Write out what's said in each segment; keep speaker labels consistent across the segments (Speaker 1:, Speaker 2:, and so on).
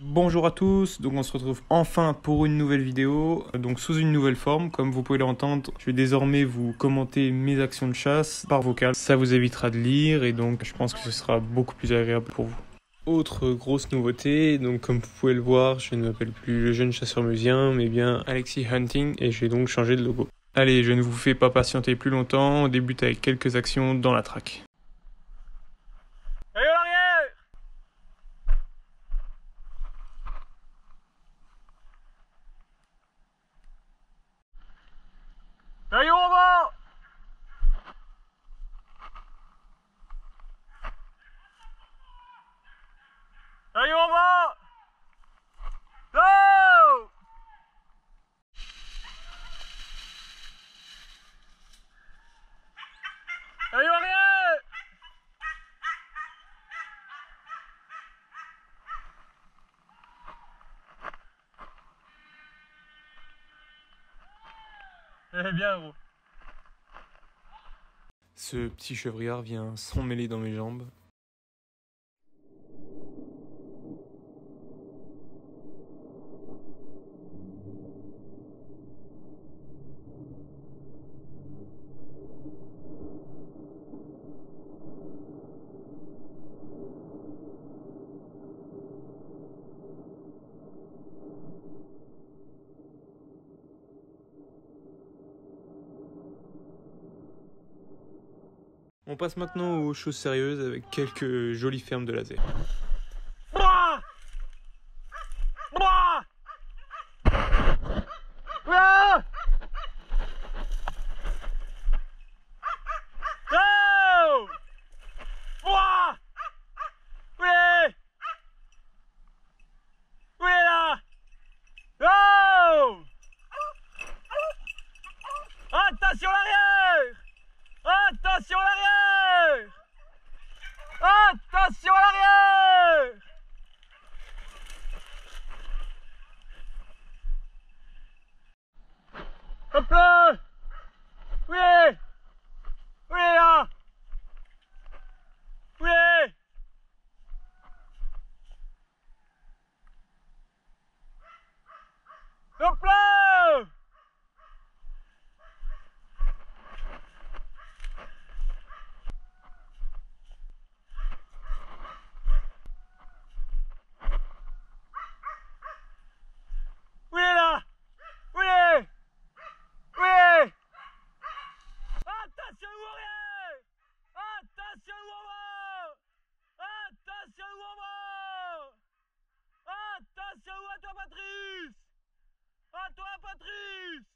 Speaker 1: Bonjour à tous, donc on se retrouve enfin pour une nouvelle vidéo, donc sous une nouvelle forme. Comme vous pouvez l'entendre, je vais désormais vous commenter mes actions de chasse par vocal. Ça vous évitera de lire et donc je pense que ce sera beaucoup plus agréable pour vous. Autre grosse nouveauté, donc comme vous pouvez le voir, je ne m'appelle plus le jeune chasseur musien, mais bien Alexis Hunting et j'ai donc changé de logo. Allez, je ne vous fais pas patienter plus longtemps, on débute avec quelques actions dans la traque.
Speaker 2: Allez en arrière! Allez en bas! Allez en bas! Go! Allez en arrière! Eh bien gros.
Speaker 1: Ce petit chevrillard vient s'emmêler dans mes jambes. On passe maintenant aux choses sérieuses avec quelques jolies fermes de laser.
Speaker 2: Bouah! Bouah! Bouah! Go! Bouah! Où il est? Où il est là? Go! Attention l'arrière! Attention l'arrière! Attention à l'arrière! Hop là! Où il est? Où il est là? Où il est? Hop là! Où il est là? Où il est? Où il est? Attention où on est! Attention où on va! Attention où on va! Attention où à toi Patrice! À toi Patrice!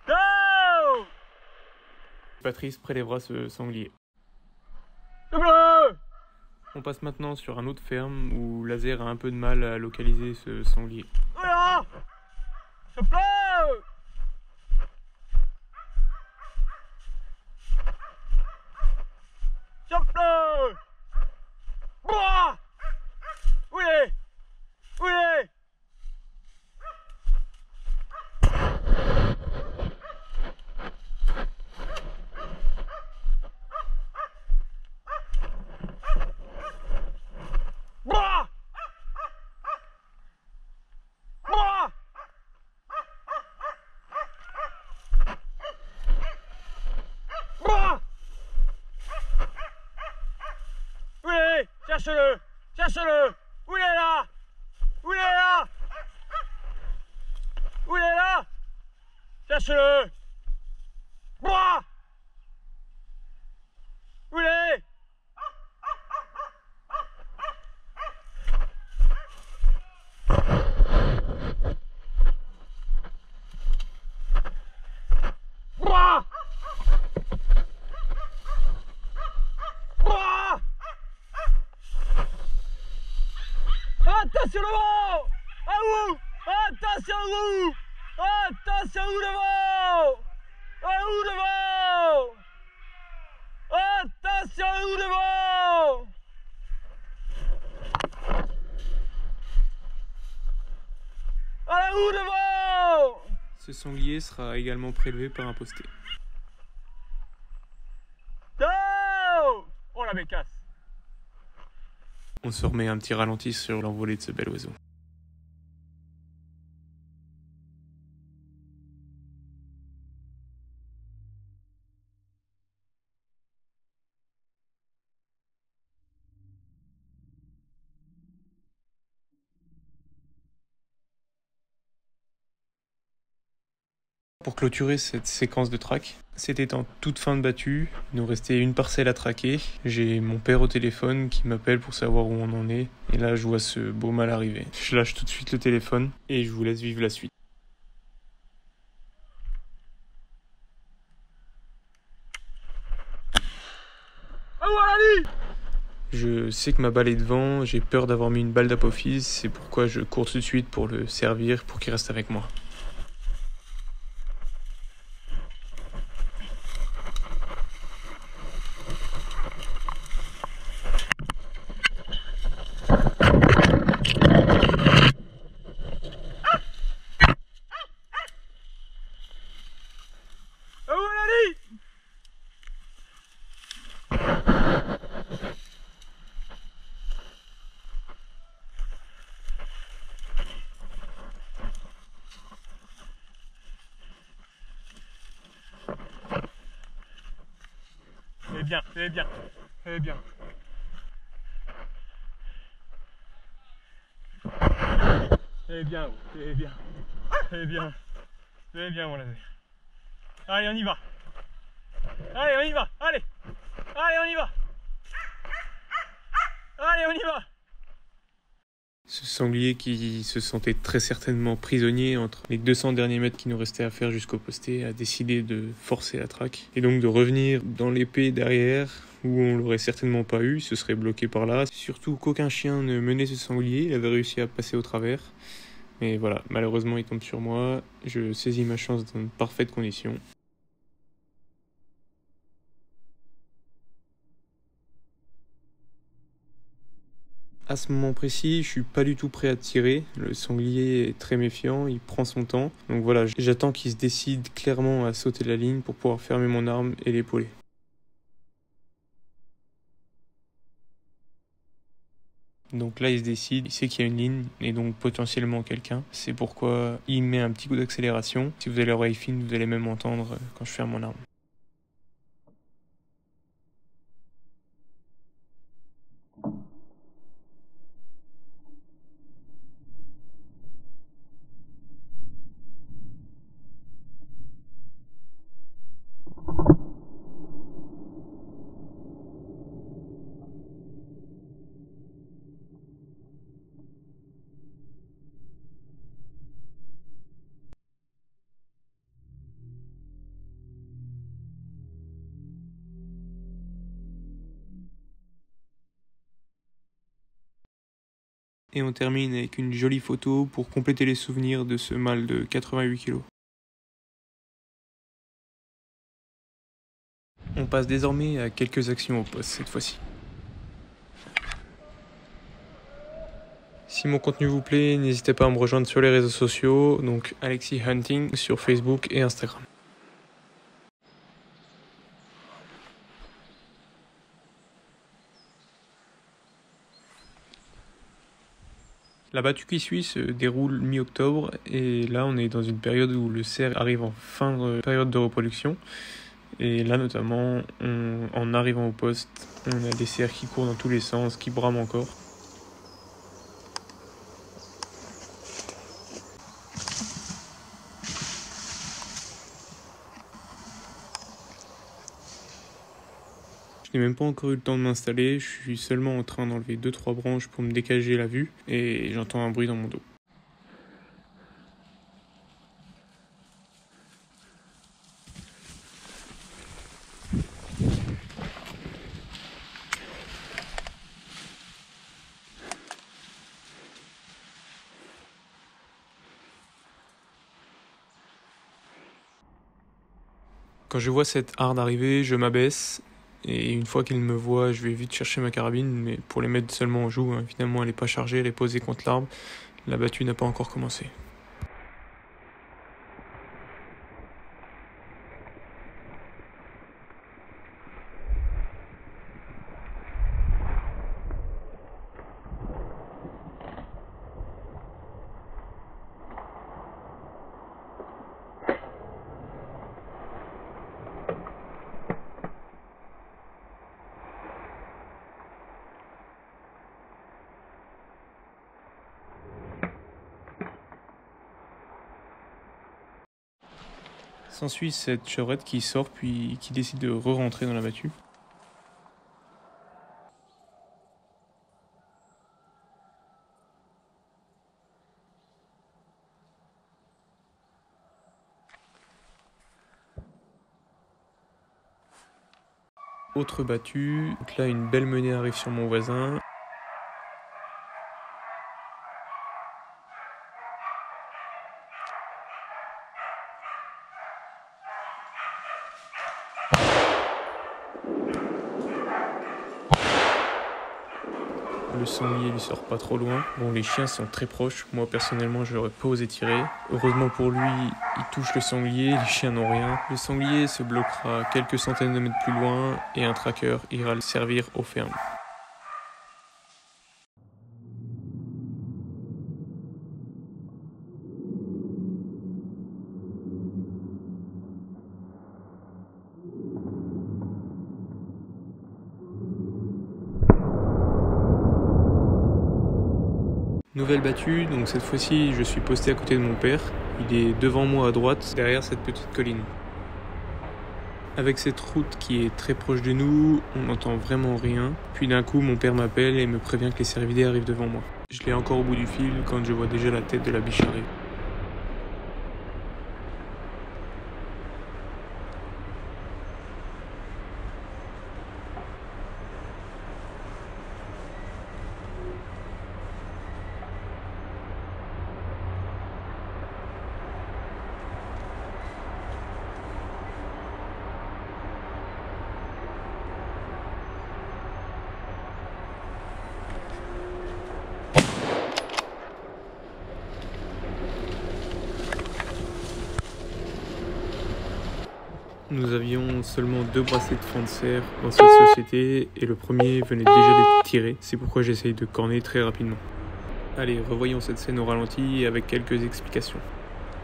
Speaker 2: Go!
Speaker 1: Patrice prélèvera ce sanglier.
Speaker 2: Bleu!
Speaker 1: On passe maintenant sur un autre ferme où laser a un peu de mal à localiser ce sanglier.
Speaker 2: Voilà! Hop là! Hop là! Bouah! Où il est? Où il est? Bouah! Bouah! Bouah! Où il est? Cherche-le! Cherche-le! Où il est là? Où il est là? Où il est là? Cherche-le! Bouah! Où il est? Bouah! Bouah! Attention devant! Ah où? Attention où? Attention où devant? Ah où devant? Attention où devant? où devant?
Speaker 1: Ce sanglier sera également prélevé par un posté.
Speaker 2: Oh, oh la bécasse.
Speaker 1: On se remet un petit ralenti sur l'envolée de ce bel oiseau. Pour clôturer cette séquence de track, c'était en toute fin de battue, il nous restait une parcelle à traquer. J'ai mon père au téléphone qui m'appelle pour savoir où on en est. Et là, je vois ce beau mâle arriver. Je lâche tout de suite le téléphone et je vous laisse vivre la suite.
Speaker 2: Ah voilà.
Speaker 1: Je sais que ma balle est devant, j'ai peur d'avoir mis une balle d'apophyse, c'est pourquoi je cours tout de suite pour le servir, pour qu'il reste avec moi.
Speaker 2: bien, c'est bien, c'est bien. C'est bien, c'est bien, c'est bien, c'est bien mon laser. Allez, on y va. Allez, on y va, allez. Allez, on y va. Allez, on y va.
Speaker 1: Ce sanglier qui se sentait très certainement prisonnier entre les 200 derniers mètres qui nous restaient à faire jusqu'au posté a décidé de forcer la traque et donc de revenir dans l'épée derrière où on l'aurait certainement pas eu, ce serait bloqué par là. Surtout qu'aucun chien ne menait ce sanglier, il avait réussi à passer au travers. Mais voilà, malheureusement il tombe sur moi, je saisis ma chance dans de parfaites conditions. À ce moment précis, je suis pas du tout prêt à tirer. Le sanglier est très méfiant, il prend son temps. Donc voilà, j'attends qu'il se décide clairement à sauter la ligne pour pouvoir fermer mon arme et l'épauler. Donc là, il se décide, il sait qu'il y a une ligne et donc potentiellement quelqu'un. C'est pourquoi il met un petit coup d'accélération. Si vous avez l'oreille fine, vous allez même entendre quand je ferme mon arme. Et on termine avec une jolie photo pour compléter les souvenirs de ce mâle de 88 kg. On passe désormais à quelques actions au poste cette fois-ci. Si mon contenu vous plaît, n'hésitez pas à me rejoindre sur les réseaux sociaux, donc Alexis Hunting sur Facebook et Instagram. La battue qui suit se déroule mi-octobre et là on est dans une période où le cerf arrive en fin de période de reproduction. Et là notamment, en arrivant au poste, on a des cerfs qui courent dans tous les sens, qui brament encore. Je n'ai même pas encore eu le temps de m'installer, je suis seulement en train d'enlever 2-3 branches pour me dégager la vue et j'entends un bruit dans mon dos. Quand je vois cette harde arriver, je m'abaisse. Et une fois qu'il me voit, je vais vite chercher ma carabine, mais pour les mettre seulement en joue, hein. Finalement elle n'est pas chargée, elle est posée contre l'arbre. La battue n'a pas encore commencé. S'ensuit cette chevrette qui sort puis qui décide de re-rentrer dans la battue. Autre battue, donc là une belle menée arrive sur mon voisin. Le sanglier lui sort pas trop loin. Bon, les chiens sont très proches. Moi, personnellement, je l'aurais pas osé tirer. Heureusement pour lui, il touche le sanglier. Les chiens n'ont rien. Le sanglier se bloquera quelques centaines de mètres plus loin et un tracker ira le servir aux fermes. Nouvelle battue, donc cette fois-ci je suis posté à côté de mon père. Il est devant moi à droite, derrière cette petite colline. Avec cette route qui est très proche de nous, on n'entend vraiment rien. Puis d'un coup, mon père m'appelle et me prévient que les cervidés arrivent devant moi. Je l'ai encore au bout du fil quand je vois déjà la tête de la biche arriver. Nous avions seulement 2 bracelets de fond de serre dans cette société et le premier venait déjà d'être tiré. C'est pourquoi j'essaye de corner très rapidement. Allez, revoyons cette scène au ralenti avec quelques explications.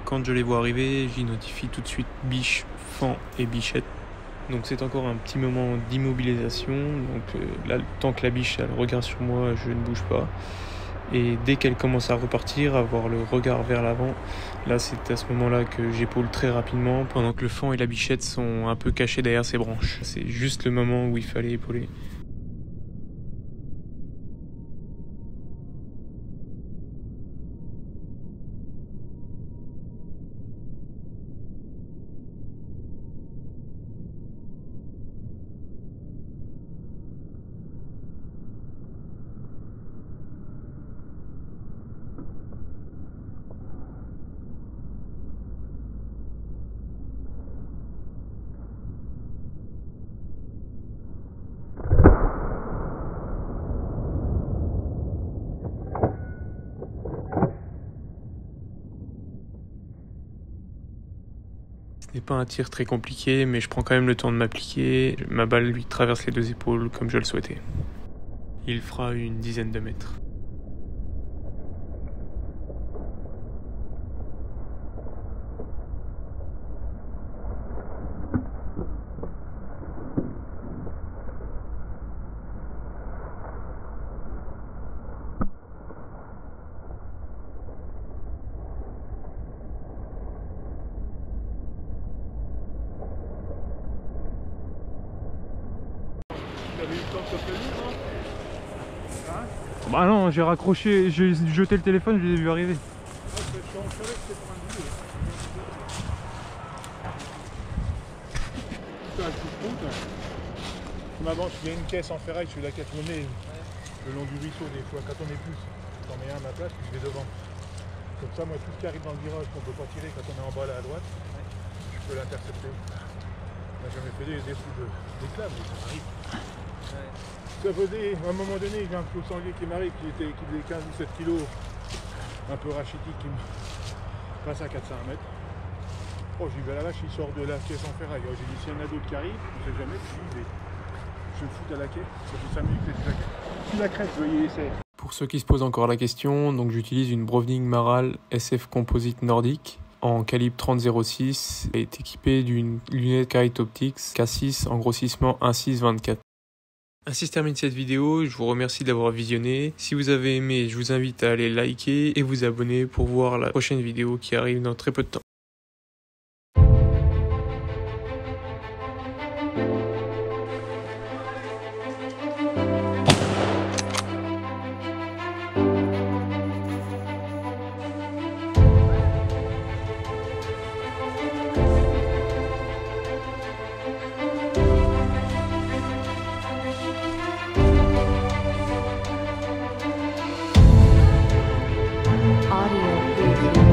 Speaker 1: Quand je les vois arriver, j'identifie tout de suite biche, fan et bichette. Donc c'est encore un petit moment d'immobilisation. Donc là, tant que la biche a le regard sur moi, je ne bouge pas. Et dès qu'elle commence à repartir, avoir le regard vers l'avant, là c'est à ce moment-là que j'épaule très rapidement, pendant que le fan et la bichette sont un peu cachés derrière ses branches. C'est juste le moment où il fallait épauler. Ce n'est pas un tir très compliqué, mais je prends quand même le temps de m'appliquer. Ma balle lui traverse les 2 épaules comme je le souhaitais. Il fera une dizaine de mètres.
Speaker 3: T'avais eu le temps de te prévenir, non? Hein?
Speaker 1: Bah non, j'ai raccroché, j'ai jeté le téléphone, je l'ai vu arriver.
Speaker 3: Ouais, je savais que c'était pour un boulot. Putain, un coup de route. Tu m'avances, il y a une caisse en ferraille, celui-là qui a tourné le long du ruisseau des fois. Quand on est plus, t'en mets un à ma place, puis je vais devant. Comme ça, moi, tout ce qui arrive dans le virage qu'on peut pas tirer quand on est en bas là à droite, je peux l'intercepter. On n'a jamais fait des fous d'éclats, mais ça arrive. Ça faisait, à un moment donné, j'ai un flot sanglier qui m'arrive, qui faisait 15 ou 17 kilos, un peu rachitique, qui me passe à 400 mètres. Oh, j'ai dit, ben là, il sort de la caisse en ferraille. J'ai dit, s'il y en a d'autres qui arrivent, on ne sait jamais, je me fous à la quai. Ça fait 5 minutes que je suis à la quai. Si la crête, veuillez essayer.
Speaker 1: Pour ceux qui se posent encore la question, donc j'utilise une Browning Maral SF Composite nordique en calibre 30-06 et est équipée d'une lunette Kite Optics K6 en grossissement 1.6-24. Ainsi se termine cette vidéo, je vous remercie d'avoir visionné. Si vous avez aimé, je vous invite à aller liker et vous abonner pour voir la prochaine vidéo qui arrive dans très peu de temps.
Speaker 4: Audio.